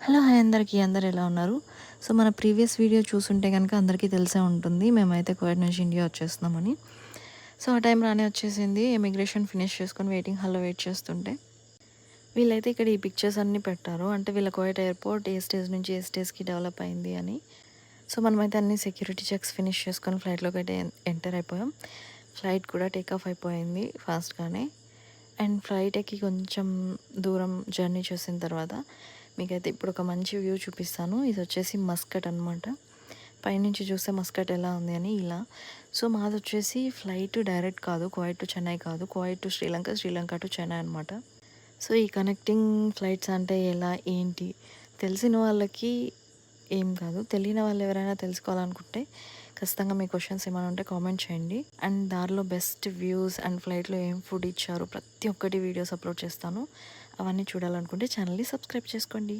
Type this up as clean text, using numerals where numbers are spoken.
Hello! Hi అందరికీ. అందరూ ఎలా ఉన్నారు? సో, మన ప్రీవియస్ వీడియో చూసుంటే గనక అందరికీ తెలిసే ఉంటుంది. మేమైతే కువైట్ నుంచి ఇండియా వచ్చేస్తున్నామని. సో, ఆ టైం రానే వచ్చేసింది. ఇమిగ్రేషన్ ఫినిష్ చేసుకొని వెయిటింగ్ హాల్‌లో వెయిట్ చేస్తుంటే, వీళ్ళైతే ఇక్కడ ఈ పిక్చర్స్ అన్నీ పెట్టారు. అంటే వీళ్ళ కువైట్ ఎయిర్‌పోర్ట్ ఏ స్టేజ్ నుంచి ఏ స్టేజ్‌కి డెవలప్ అయింది అని. సో, మనమైతే అన్ని సెక్యూరిటీ చెక్స్ ఫినిష్ చేసుకొని ఫ్లైట్‌లోకైతే ఎంటర్ అయిపోయాం. ఫ్లైట్ కూడా టేక్ ఆఫ్ అయిపోయింది ఫాస్ట్‌గానే. అండ్ ఫ్లైట్ ఎక్కి కొంచెం దూరం జర్నీ చేసిన తర్వాత మీకైతే ఇప్పుడు ఒక మంచి వ్యూ చూపిస్తాను. ఇది వచ్చేసి మస్కట్ అనమాట. పైనుంచి చూస్తే మస్కట్ ఎలా ఉంది అని ఇలా. సో, మాదొచ్చేసి ఫ్లైట్ డైరెక్ట్ కాదు. కువైట్ టు చెన్నై కాదు. Kuwait to Sri Lanka, Sri Lanka to Chennai అనమాట. సో, ఈ కనెక్టింగ్ ఫ్లైట్స్ అంటే ఎలా, ఏంటి తెలిసిన వాళ్ళకి ఏం కాదు. తెలియని వాళ్ళు ఎవరైనా తెలుసుకోవాలనుకుంటే ఖచ్చితంగా మీ క్వెషన్స్ ఏమైనా ఉంటే కామెంట్ చేయండి. అండ్ దారిలో బెస్ట్ వ్యూస్ అండ్ ఫ్లైట్‌లో ఏం ఫుడ్ ఇచ్చారు ప్రతి ఒక్కటి వీడియోస్ అప్లోడ్ చేస్తాను. అవన్నీ చూడాలనుకుంటే ఛానల్‌ని సబ్స్క్రైబ్ చేసుకోండి.